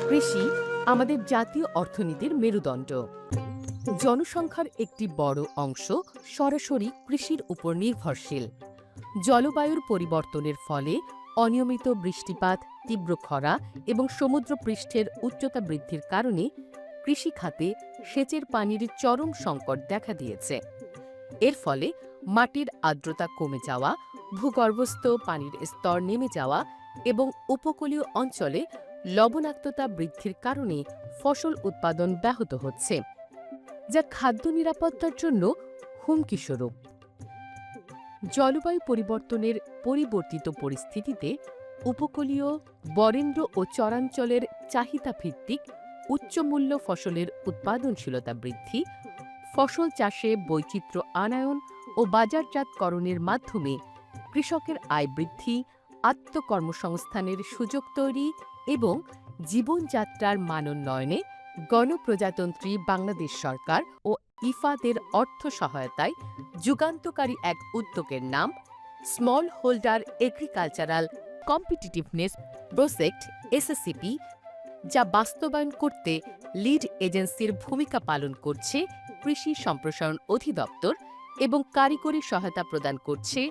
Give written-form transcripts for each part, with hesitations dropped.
কৃষি আমাদের জাতীয় অর্থনীতির মেরুদণ্ড। জনসংখ্যার একটি বড় অংশ সরাসরি কৃষির উপর নির্ভরশীল। জলবায়ুর পরিবর্তনের ফলে অনিয়মিত বৃষ্টিপাত, তীব্র খরা এবং সমুদ্রপৃষ্ঠের উচ্চতা বৃদ্ধির কারণে কৃষি খাতে সেচের পানির চরম সংকট দেখা দিয়েছে। এর ফলে মাটির আর্দ্রতা কমে যাওয়া, ভূগর্ভস্থ পানির স্তর নেমে যাওয়া এবং উপকূলীয় অঞ্চলে লবণাক্ততা বৃদ্ধির কারণে ফসল উৎপাদন ব্যাহত হচ্ছে, যা খাদ্য নিরাপত্তার জন্য হুমকিস্বরূপ। জলবায়ু পরিবর্তনের পরিবর্তিত পরিস্থিতিতে উপকূলীয়, বরেন্দ্র ও চরাঞ্চলের চাহিদা ভিত্তিক উচ্চমূল্য ফসলের উৎপাদনশীলতা বৃদ্ধি, ফসল চাষে বৈচিত্র্য আনয়ন ও বাজারজাতকরণের মাধ্যমে কৃষকের আয় বৃদ্ধি, আত্মকর্মসংস্থানের সুযোগ তৈরি এবং জীবনযাত্রার মানোন্নয়নে গণপ্রজাতন্ত্রী বাংলাদেশ সরকার ও ইফাদের অর্থ সহায়তায় যুগান্তকারী এক উদ্যোগের নাম small holder agricultural competitiveness project SSCP, যা বাস্তবায়ন করতে লিড এজেন্সির ভূমিকা পালন করছে কৃষি সম্প্রসারণ অধিদপ্তর এবং কারিগরি সহায়তা প্রদান করছে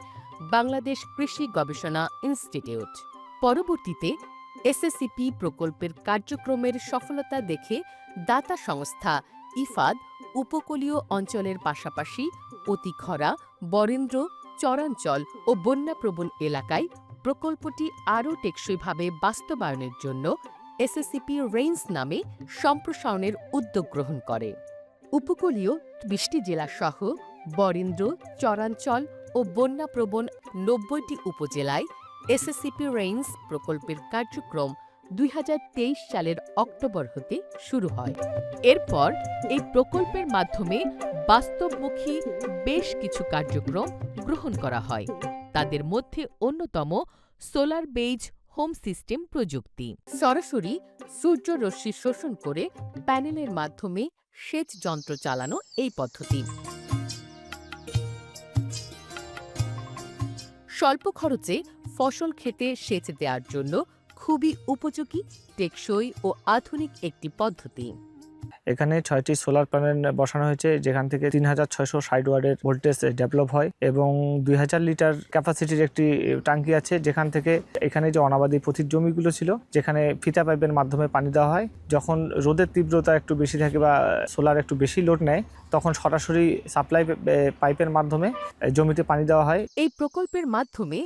বাংলাদেশ কৃষি গবেষণা ইনস্টিটিউট। পরবর্তীতে এসএসসিপি প্রকল্পের কার্যক্রমের সফলতা দেখে দাতা সংস্থা ইফাদ উপকূলীয় অঞ্চলের পাশাপাশি অতি খরা, বরেন্দ্র, চরাঞ্চল ও বন্যাপ্রবণ এলাকায় প্রকল্পটি আরও টেকসইভাবে বাস্তবায়নের জন্য এসএসসিপি রেঞ্জ নামে সম্প্রসারণের উদ্যোগ গ্রহণ করে। উপকূলীয় ২০টি জেলাসহ বরেন্দ্র, চরাঞ্চল ও বন্যাপ্রবণ ৯০টি উপজেলায় এসএসসিপি রেঞ্জ প্রকল্পের কার্যক্রম ২০২৩ সালের অক্টোবর হতে শুরু হয়। এরপর এই প্রকল্পের মাধ্যমে বাস্তবমুখী বেশ কিছু কার্যক্রম গ্রহণ করা হয়। তাদের মধ্যে অন্যতম সোলার বেজ হোম সিস্টেম প্রযুক্তি। সরাসরি সূর্যরশ্মি শোষণ করে প্যানেলের মাধ্যমে সেচ যন্ত্র চালানো এই পদ্ধতি। স্বল্প খরচে ফসল খেতে সেচ দেওয়ার জন্য খুবই উপযোগী, টেকসই ও আধুনিক একটি পদ্ধতি। এখানে ৬টি সোলার প্যানেল বসানো হয়েছে, যেখান থেকে ৩৬৬০ ওয়াটের ভোল্টেজ ডেভেলপ হয় এবং ২০০০ লিটার ক্যাপাসিটির একটি ট্যাঙ্কি আছে, যেখান থেকে এখানে যে অনাবাদি পতিত জমিগুলো ছিল, যেখানে ফিতা পাইপের মাধ্যমে পানি দেওয়া হয়। যখন রোদের তীব্রতা একটু বেশি থাকে বা সোলার একটু বেশি লোড নেয়, তখন সরাসরি সাপ্লাই পাইপের মাধ্যমে জমিতে পানি দেওয়া হয়। এই প্রকল্পের মাধ্যমে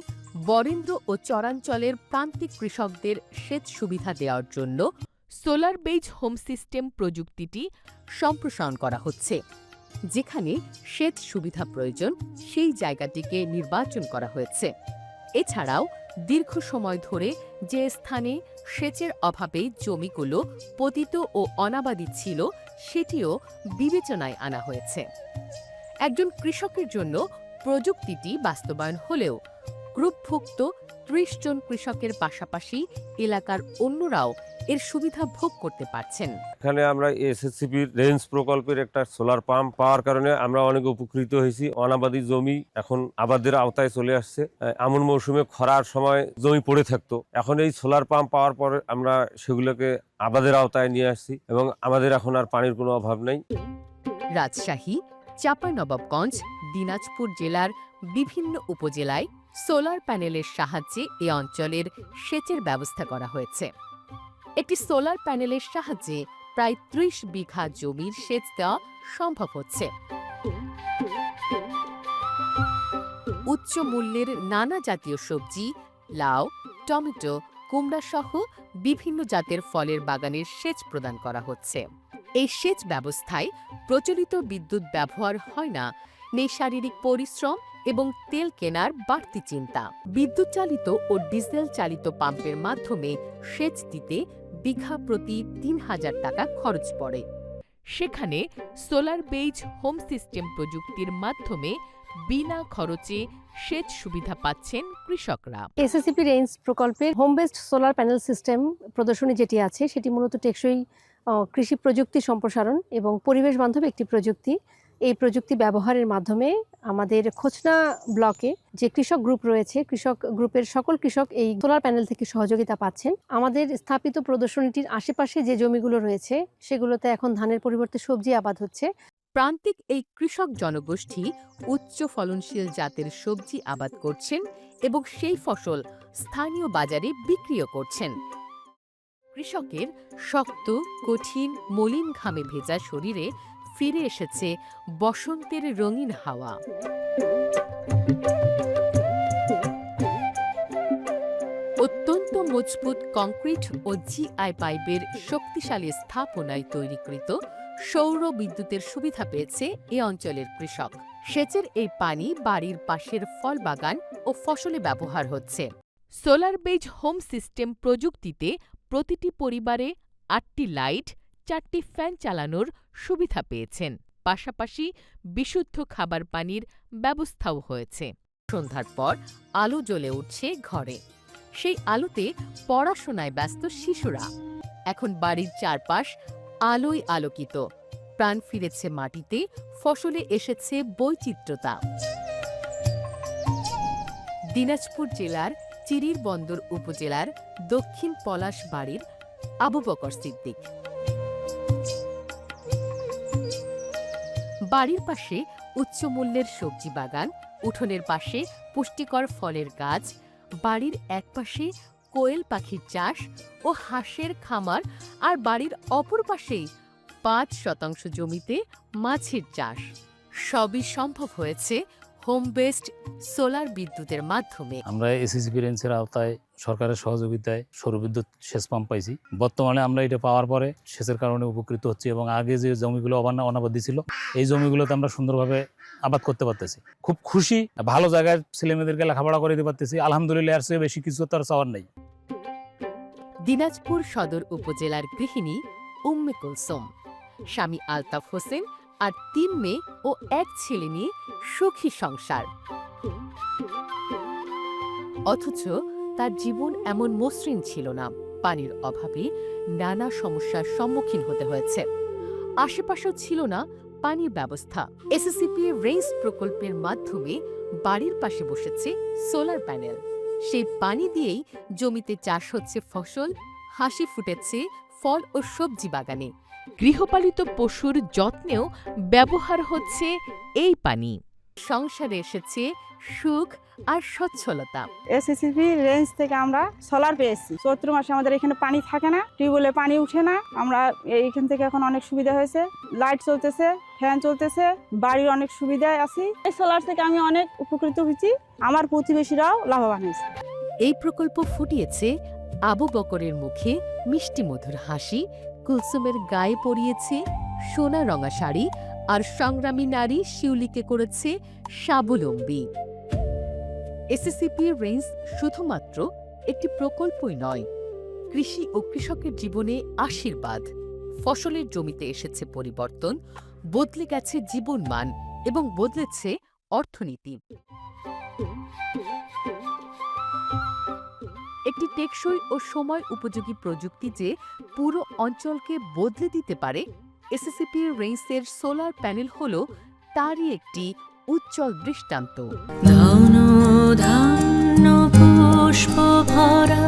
বরেন্দ্র ও চরাঞ্চলের প্রান্তিক কৃষকদের সেচ সুবিধা দেওয়ার জন্য সোলার বেজ হোম সিস্টেম প্রযুক্তিটি সম্প্রসারণ করা হচ্ছে। যেখানে সেচ সুবিধা প্রয়োজন সেই জায়গাটিকে নির্বাচন করা হয়েছে। এছাড়াও দীর্ঘ সময় ধরে যে স্থানে সেচের অভাবে জমিগুলো পতিত ও অনাবাদি ছিল, সেটিও বিবেচনায় আনা হয়েছে। একজন কৃষকের জন্য প্রযুক্তিটি বাস্তবায়ন হলেও গ্রুপভুক্ত ৩০ জন কৃষকের পাশাপাশি এলাকার অন্যরাও এর সুবিধা ভোগ করতে পারছেন। এখানে আমরা এসএসসিপি রেঞ্জ প্রকল্পের একটা সোলার পাম্প পাওয়ার কারণে আমরা অনেক উপকৃত হয়েছি। অনাবাদি জমি এখন আবাদের আওতায় চলে আসছে। এমন মৌসুমে খরার সময় জমি পড়ে থাকতো, এখন এই সোলার পাম্প পাওয়ার পরে আমরা সেগুলোকে আবাদের আওতায় নিয়ে আসছি এবং আমাদের এখন আর পানির কোনো অভাব নেই। রাজশাহী, চাঁপাইনবাবগঞ্জ, দিনাজপুর জেলার বিভিন্ন উপজেলায় সোলার প্যানেলের সাহায্যে এ অঞ্চলের সেচের ব্যবস্থা করা হয়েছে। একটি সোলার প্যানেলের সাহায্যে প্রায় ৩০ বিঘা জমির সেচ দেওয়া সম্ভব হচ্ছে। উচ্চ মূল্যের নানা জাতীয় সবজি, লাউ, টমেটো, কুমড়া সহ বিভিন্ন জাতের ফলের বাগানের সেচ প্রদান করা হচ্ছে। এই সেচ ব্যবস্থায় প্রচলিত বিদ্যুৎ ব্যবহার হয় না, নেই শারীরিক পরিশ্রম এবং তেল কেনার বাড়তি চিন্তা। বিদ্যুৎ চালিত ও ডিজেল চালিত পাম্পের মাধ্যমে সেচ দিতে বিঘা প্রতি ৩,০০০ টাকা খরচ পড়ে। সেখানে সোলার বেজ হোম সিস্টেম প্রযুক্তির মাধ্যমে বিনা খরচে সেচ সুবিধা পাচ্ছেন কৃষকরা। এসএসসিপি রেঞ্জ প্রকল্পের home based solar panel system প্রদর্শনী যেটি আছে, সেটি মূলত টেকসই কৃষি প্রযুক্তি সম্প্রসারণ এবং পরিবেশ বান্ধব একটি প্রযুক্তি, এই প্রযুক্তি ব্যবহারের মাধ্যমে আমাদের খোচনা ব্লকে যে কৃষক গ্রুপ রয়েছে, কৃষক গ্রুপের সকল কৃষক এই সোলার প্যানেল থেকে সহযোগিতা পাচ্ছেন। আমাদের স্থাপিত প্রদর্শনীটির আশেপাশে যে জমিগুলো রয়েছে সেগুলোতে এখন ধানের পরিবর্তে সবজি আবাদ হচ্ছে। প্রান্তিক এই কৃষক জনগোষ্ঠী উচ্চ ফলনশীল জাতের সবজি আবাদ করছেন এবং সেই ফসল স্থানীয় বাজারে বিক্রিও করছেন। কৃষকের শক্ত, কঠিন, মলিন ঘামে ভেজা শরীরে ফিরে এসেছে বসন্তের রঙিন হাওয়া। অত্যন্ত মজবুত কংক্রিট ও জিআই পাইপের শক্তিশালী স্থাপনায় তৈরিকৃত সৌর বিদ্যুতের সুবিধা পেয়েছে এ অঞ্চলের কৃষক। সেচের এই পানি বাড়ির পাশের ফল বাগান ও ফসলে ব্যবহার হচ্ছে। সোলার বেজ হোম সিস্টেম প্রযুক্তিতে প্রতিটি পরিবারে ৮টি লাইট, ৪টি ফ্যান চালানোর সুবিধা পেয়েছেন। পাশাপাশি বিশুদ্ধ খাবার পানির ব্যবস্থাও হয়েছে। সন্ধ্যার পর আলো জ্বলে উঠছে ঘরে। সেই আলোতে পড়াশোনায় ব্যস্ত শিশুরা। এখন বাড়ির চারপাশ আলোয় আলোকিত। প্রাণ ফিরেছে মাটিতে, ফসলে এসেছে বৈচিত্র্যতা। দিনাজপুর জেলার চিরির বন্দর উপজেলার দক্ষিণ পলাশ বাড়ির আবু বকর সিদ্দিক। বাড়ির পাশে উচ্চমূল্যের সবজি বাগান, উঠোনের পাশে পুষ্টিকর ফলের গাছ, বাড়ির একপাশে কোয়েল পাখির চাষ ও হাঁসের খামার, আর বাড়ির অপর পাশেই ৫% জমিতে মাছের চাষ। সবই সম্ভব হয়েছে হোম বেসড সোলার বিদ্যুতের মাধ্যমে। আমরা এসএসসিপি রেঞ্জের আওতায় সরকারের সহযোগিতায় সৌরবিদ্যুৎ সেচ পাম্প পাইছি। বর্তমানে আমরা এটা পাওয়ার পরে সেচের কারণে উপকৃত হচ্ছি এবং আগে যে জমিগুলো অনাবাদি ছিল এই জমিগুলোতে আমরা সুন্দরভাবে আবাদ করতে পারতেছি। খুব খুশি, ভালো জায়গায় ছেলেমেয়েদেরকে লেখাপড়া করে দিতে পারতেছি। আলহামদুলিল্লাহ, এর চেয়ে বেশি কিছু তার চাওয়ার নেই। দিনাজপুর সদর উপজেলার গৃহিণী উম্মে কুলসুম, স্বামী আলতাফ হোসেন আর ৩ মেয়ে ও ১ ছেলে নিয়ে সুখী সংসার। অথচ তার জীবন এমন মসৃণ ছিল না। পানির অভাবে নানা সমস্যার সম্মুখীন হতে হয়েছে। আশেপাশেও ছিল না পানির ব্যবস্থা। এসএসসিপি রেঞ্জ প্রকল্পের মাধ্যমে বাড়ির পাশে বসেছে সোলার প্যানেল। সেই পানি দিয়েই জমিতে চাষ হচ্ছে ফসল, হাসি ফুটেছে ফল ও সবজি বাগানে। গৃহপালিত পশুর যত্নেও ব্যবহার হচ্ছে এই পানি। সংসারে এসেছে সুখ আর সচ্ছলতা। এসএসসিপি রেঞ্জ থেকে আমরা সোলার পেয়েছি। চৈত্র মাসে আমাদের এখানে পানি থাকে না, টিউবওয়েলে পানি উঠে না। আমরা এইখান থেকে এখন অনেক সুবিধা হয়েছে, লাইট চলতেছে, ফ্যান চলতেছে, বাড়ির অনেক সুবিধায় আছি। এই সোলার থেকে আমি অনেক উপকৃত হয়েছি, আমার প্রতিবেশীরাও লাভবান হয়েছে। এই প্রকল্প ফুটিয়েছে আবু বকরের মুখে মিষ্টি মধুর হাসি, কুলসুমের গায়ে পরিয়েছে সোনা রঙা শাড়ি, আর সংগ্রামী নারী শিউলিকে করেছে স্বাবলম্বী। এসএসসিপি রেঞ্জ শুধুমাত্র একটি প্রকল্পই নয়, কৃষি ও কৃষকের জীবনে আশীর্বাদ। ফসলের জমিতে এসেছে পরিবর্তন, বদলে গেছে জীবনমান এবং বদলেছে অর্থনীতি। একটি টেকসই ও সময় উপযোগী প্রযুক্তি যে পুরো অঞ্চলকে বদলে দিতে পারে, এসএসসিপি রেঞ্জের সোলার প্যানেল হল তারই একটি উজ্জ্বল দৃষ্টান্ত। ধনু ধান্য পুষ্প ভরা